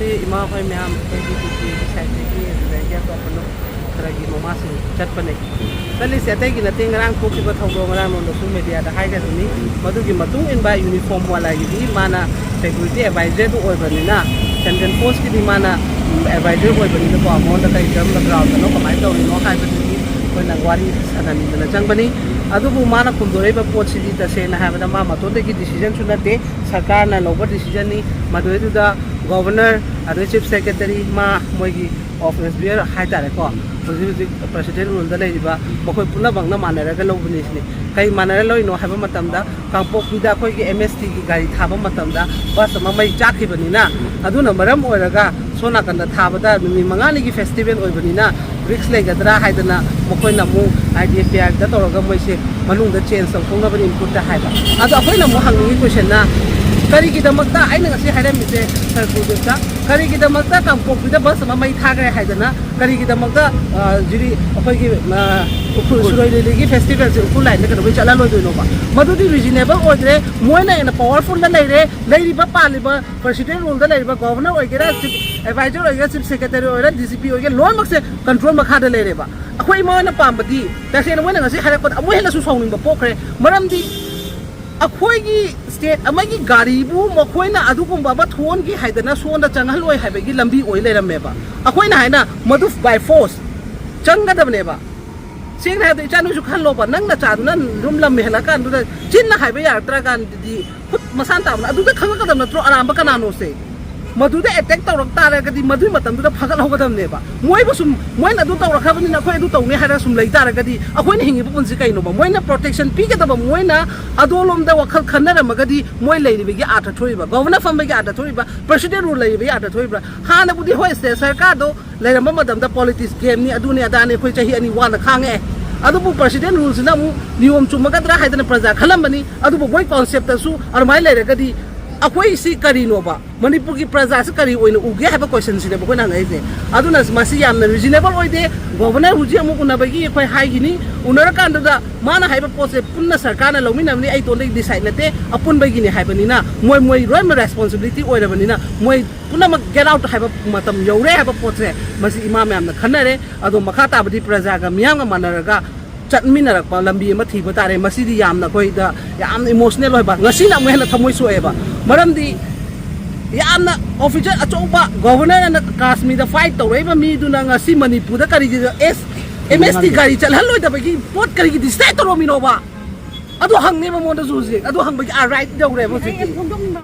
ꯉꯁꯤ ꯏꯃꯥ ꯑꯩꯈꯣꯏ ꯃꯌꯥꯝ ꯑꯩꯈꯣꯏꯒꯤ ꯇꯤꯀꯤ ꯁꯥꯏꯠꯇꯒꯤ ꯑꯗꯨꯗꯒꯤ ꯑꯇꯣꯞꯄ ꯈꯔꯒꯤ ꯃꯃꯥꯁꯤꯡ ꯆꯠꯄꯅꯦ ꯆꯠꯂꯤꯁꯦ ꯑꯇꯩꯒꯤ ꯅꯠꯇꯦ ꯉꯔꯥꯡ ꯊꯣꯛꯈꯤꯕ ꯊꯧꯗꯣꯛ ꯉꯔꯥꯡꯂꯣꯝꯗꯁꯨ ꯃꯦꯗꯤꯌꯥꯗ ꯍꯥꯏꯒꯗꯨꯅꯤ ꯃꯗꯨꯒꯤ ꯃꯇꯨꯡ ꯏꯟꯕ ꯌꯨꯅꯤꯐꯣꯔꯝ ꯋꯥꯂꯥꯒꯤꯗꯤ ꯃꯥꯅ ꯁꯦꯀ꯭ꯌꯨꯔꯤꯇꯤ ꯑꯦꯗꯚꯥꯏꯖꯔꯗꯨ ꯑꯣꯏꯕꯅꯤꯅ ꯁꯦꯟꯇ꯭ꯔꯦꯜ ꯐꯣꯔꯁꯀꯤꯗꯤ ꯃꯥꯅ ꯑꯦꯗꯚꯥꯏꯖꯔ ꯑꯣꯏꯕꯅꯤꯅꯀꯣ ꯃꯉꯣꯟꯗ ꯀꯔꯤ ꯀꯔꯝꯕ ꯒ꯭ꯔꯥꯎꯟꯗꯅꯣ ꯀꯃꯥꯏꯅ ꯇꯧꯔꯤꯅꯣ ꯍꯥꯏꯕꯗꯨꯗꯤ ꯑꯩꯈꯣꯏꯅ ꯋꯥꯔꯤ ꯁꯥꯟꯅꯅꯤꯡꯗꯅ ꯆꯪꯕꯅꯤ ꯑꯗꯨꯕꯨ ꯃꯥꯅ ꯈꯨꯝꯗꯣꯔꯛꯏꯕ ꯄꯣꯠꯁꯤꯗꯤ ꯇꯁꯦꯡꯅ ꯍꯥꯏꯕꯗ ꯃꯥ ꯃꯇꯣꯟꯗꯒꯤ ꯗꯤꯁꯤꯖꯟꯁꯨ ꯅꯠꯇꯦ ꯁꯔꯀꯥꯔꯅ ꯂꯧꯕ ꯗꯤꯁꯤꯖꯟꯅꯤ ꯃꯗꯨꯏꯗꯨꯗ ꯒꯣꯚꯔꯅꯔ ꯑꯗꯩ ꯆꯤꯐ ꯁꯦꯀ꯭ꯔꯦꯇꯔꯤ ꯃꯥ ꯃꯣꯏꯒꯤ ꯑꯣꯐꯤꯁ ꯕꯤꯌꯔ ꯍꯥꯏꯇꯥꯔꯦꯀꯣ ꯍꯧꯖꯤꯛ ꯄ꯭ꯔꯁꯤꯗꯦꯟ ꯔꯨꯜꯗ ꯂꯩꯔꯤꯕ ꯃꯈꯣꯏ ꯄꯨꯝꯅꯃꯛꯅ ꯃꯥꯟꯅꯔꯒ ꯂꯧꯕꯅꯤ ꯁꯤꯅꯤ ꯀꯩ ꯃꯥꯟꯅꯔ ꯂꯧꯔꯤꯅꯣ ꯍꯥꯏꯕ ꯃꯇꯝꯗ ꯀꯥꯡꯄꯣꯛꯄꯤꯗ ꯑꯩꯈꯣꯏꯒꯤ MSTꯒꯤ ꯒꯥꯔꯤ ꯊꯥꯕ ꯃꯇꯝꯗ ꯕꯁ ꯑꯃ ꯃꯩ ꯆꯥꯛꯈꯤꯕꯅꯤꯅ ꯑꯗꯨꯅ ꯃꯔꯝ ꯑꯣꯏꯔꯒ ꯁꯣꯝ ꯅꯥꯀꯟꯗ ꯊꯥꯕꯗ ꯅꯨꯃꯤꯠ 5ꯅꯤꯒꯤ ꯐꯦꯁꯇꯤꯚꯦꯜ ꯑꯣꯏꯕꯅꯤꯅ ꯔꯤꯛꯁ ꯂꯩꯒꯗ꯭ꯔꯥ ꯍꯥꯏꯗꯅ ꯃꯈꯣꯏꯅ ꯑꯃꯨꯛ IDFPRꯗ ꯇꯧꯔꯒ ꯃꯣꯏꯁꯦ ꯃꯅꯨꯡꯗ ꯆꯦꯟꯖ ꯇꯧꯊꯣꯛꯅꯕꯅꯤ ꯏꯟꯄꯨꯠꯇ ꯍꯥꯏꯕ ꯑꯗꯣ ꯑꯩꯈꯣꯏꯅ ꯑꯃꯨꯛ ꯍꯪꯅꯤꯡꯉꯤ ꯀꯣꯏꯁꯟꯅ ꯀꯔꯤꯒꯤꯗꯃꯛꯇ ꯑꯩꯅ ꯉꯁꯤ ꯍꯥꯏꯔꯝꯃꯤꯁꯦ ꯁꯔ ꯄ꯭ꯔꯣꯖꯦꯛꯇ ꯀꯔꯤꯒꯤꯗꯃꯛꯇ ꯀꯥꯡꯄꯣꯛꯄꯤꯗ ꯕꯁ ꯑꯃ ꯃꯩ ꯊꯥꯈ꯭ꯔꯦ ꯍꯥꯏꯗꯅ ꯀꯔꯤꯒꯤꯗꯃꯛꯇ ꯖꯤꯔꯤ ꯑꯩꯈꯣꯏꯒꯤ ꯁꯨꯔꯣꯏ ꯂꯤꯂꯤꯒꯤ ꯐꯦꯁꯇꯤꯚꯦꯜꯁꯦ ꯎꯈ꯭ꯔꯨꯜ ꯂꯥꯏꯟꯗ ꯀꯩꯗꯧꯕꯩ ꯆꯠꯍꯜꯂꯣꯏꯗꯣꯏꯅꯣꯕ ꯃꯗꯨꯗꯤ ꯔꯤꯖꯅꯦꯕꯜ ꯑꯣꯏꯗ꯭ꯔꯦ ꯃꯣꯏꯅ ꯍꯦꯟꯅ ꯄꯋꯥꯔꯐꯨꯜꯗ ꯂꯩꯔꯤꯕ ꯄꯥꯜꯂꯤꯕ ꯄ꯭ꯔꯁꯤꯗꯦꯟ ꯔꯨꯜꯗ ꯂꯩꯔꯤꯕ ꯒꯣꯚꯔꯅꯔ ꯑꯣꯏꯒꯦꯔꯥ ꯆꯤꯐ ꯑꯦꯗꯚꯥꯏꯖꯔ ꯑꯣꯏꯒꯦꯔꯥ ꯆꯤꯐ ꯁꯦꯀ꯭ꯔꯦꯇꯔꯤ ꯑꯣꯏꯒꯦꯔꯥ DCP ꯑꯣꯏꯒꯦꯔꯥ ꯂꯣꯏꯅꯃꯛꯁꯦ ꯀꯟꯇ꯭ꯔꯣꯜ ꯃꯈꯥꯗ ꯂꯩꯔꯦꯕ ꯑꯩꯈꯣꯏ ꯏꯃꯥꯅ ꯄꯥꯝꯕꯗꯤ ꯇꯁꯦꯡꯅ ꯃꯣꯏꯅ ꯉꯁꯤ ꯍꯥꯏꯔꯛꯄꯗ ꯑꯃꯨꯛ ꯍꯦꯟꯅꯁꯨ ꯁꯥꯎꯅꯤꯡꯕ ꯄꯣꯛꯈ꯭ꯔꯦ ꯃꯔꯝꯗꯤ ꯑꯩꯈꯣꯏꯒꯤ ꯁ꯭ꯇꯦꯠ ꯑꯃꯒꯤ ꯒꯥꯔꯤꯕꯨ ꯃꯈꯣꯏꯅ ꯑꯗꯨꯒꯨꯝꯕ ꯑꯃ ꯊꯣꯟꯒꯤ ꯍꯥꯏꯗꯅ ꯁꯣꯟꯗ ꯆꯪꯍꯜꯂꯣꯏ ꯍꯥꯏꯕꯒꯤ ꯂꯝꯕꯤ ꯑꯣꯏ ꯂꯩꯔꯝꯃꯦꯕ ꯑꯩꯈꯣꯏꯅ ꯍꯥꯏꯅ ꯃꯗꯨ ꯕꯥꯏ ꯐꯣꯔꯁ ꯆꯪꯒꯗꯕꯅꯦꯕ ꯁꯦꯡꯅ ꯍꯥꯏꯕꯗ ꯏꯆꯥꯅꯨꯁꯨ ꯈꯜꯂꯣꯕ ꯅꯪꯅ ꯆꯥꯗꯨꯅ ꯔꯨꯝ ꯂꯝ ꯍꯦꯜꯂꯀꯥꯟꯗꯨꯗ ꯆꯤꯟꯅ ꯍꯥꯏꯕ ꯌꯥꯔꯛꯇ꯭ꯔꯀꯥꯟꯗꯗꯤ ꯈꯨꯠ ꯃꯁꯥꯅ ꯇꯥꯕꯅ ꯑꯗꯨꯗ ꯈꯪꯉꯛꯀꯗꯕ ꯅꯠꯇ꯭ꯔꯣ ꯑꯔꯥꯟꯕ ꯀꯅꯥꯅꯣꯁꯦ ꯃꯗꯨꯗ ꯑꯦꯇꯦꯛ ꯇꯧꯔꯛ ꯇꯥꯔꯒꯗꯤ ꯃꯗꯨꯒꯤ ꯃꯇꯝꯗꯨꯗ ꯐꯒꯠꯍꯧꯒꯗꯕꯅꯦꯕ ꯃꯣꯏꯕꯨ ꯁꯨꯝ ꯃꯣꯏꯅ ꯑꯗꯨ ꯇꯧꯔꯛꯈ꯭ꯔꯕꯅꯤꯅ ꯑꯩꯈꯣꯏ ꯑꯗꯨ ꯇꯧꯅꯤ ꯍꯥꯏꯔꯒ ꯁꯨꯝ ꯂꯩ ꯇꯥꯔꯒꯗꯤ ꯑꯩꯈꯣꯏꯅ ꯍꯤꯡꯉꯤꯕ ꯄꯨꯟꯁꯤ ꯀꯩꯅꯣꯕ ꯃꯣꯏꯅ ꯄ꯭ꯔꯣꯇꯦꯛꯁꯟ ꯄꯤꯒꯗꯕ ꯃꯣꯏꯅ ꯑꯗꯣꯂꯣꯝꯗ ꯋꯥꯈꯜ ꯈꯟꯅꯔꯝꯃꯒꯗꯤ ꯃꯣꯏ ꯂꯩꯔꯤꯕꯒꯤ ꯑꯥꯔꯊ ꯊꯣꯛꯏꯕ ꯒꯣꯚꯔꯅꯔ ꯐꯝꯕꯒꯤ ꯑꯥꯔꯊ ꯊꯣꯛꯏꯕ ꯄ꯭ꯔꯁꯤꯗꯦꯟ ꯔꯨꯜ ꯂꯩꯔꯤꯕꯒꯤ ꯑꯥꯔꯊ ꯊꯣꯛꯏꯕ ꯍꯥꯟꯅꯕꯨꯗꯤ ꯍꯣꯏ ꯁ꯭ꯇꯦꯠ ꯁꯔꯀꯥꯔꯗꯣ ꯂꯩꯔꯝꯕ ꯃꯇꯝꯗ ꯄꯣꯂꯤꯇꯤꯛꯁ ꯒꯦꯝꯅꯤ ꯑꯗꯨꯅꯤ ꯑꯗꯥꯅꯤ ꯑꯩꯈꯣꯏ ꯆꯍꯤ 2 ꯋꯥꯅ ꯈꯥꯡꯉꯛꯑꯦ ꯑꯗꯨꯕꯨ ꯄ꯭ꯔꯁꯤꯗꯦꯟ ꯔꯨꯜꯁꯤꯅ ꯑꯃꯨꯛ ꯅꯤꯌꯣꯝ ꯆꯨꯝꯃꯒꯗ꯭ꯔꯥ ꯍꯥꯏꯗꯅ प्रजा खलम्बनी अदुबु मोय कॉन्सेप्टसु अरमाय लेरगदी अखोई सी करीनोबा मणिपुर की प्रजा से करी ओइनो उगे हाबा क्वेश्चन सिने बकोना ngaiसे अदुना मसी यामना रिजनेबल ओइदे गवर्नर हुजी अमु उनाबगी अखोई हाइगिनी उनर कांडदा माना हाइबा पोसे पुन्ना सरकारना लौमिनामनि आई तोले डिसाइड नते अपुनबगिनी हाइबनिना मोय मोय रोय रेस्पोंसिबिलिटी ओइरबनिना मोय पुनम गेट आउट हाइबा मतम यौरे हाइबा पोसे मसी इमाम यामना खनरे अदो मखा ताबदी प्रजागा मियांगा मानरगा चटमिनरक लंबी अमा थीबा तारे मसीदी यामना कोइदा याम इमोशनल होइबा ngasina mo hena thamoy soeba maramdi यामना ऑफिसर अचौबा गवर्नर न काश्मीर दा फाइट तौरैबा मी दुना ngasi मणिपुर दा करी MST गाड़ी चलहलोय दबगी पोट करी डिसाइड तौरमिनोबा अदो हंगने मोंदा जुजे अदो हंगबगी आ राइट दौरे मो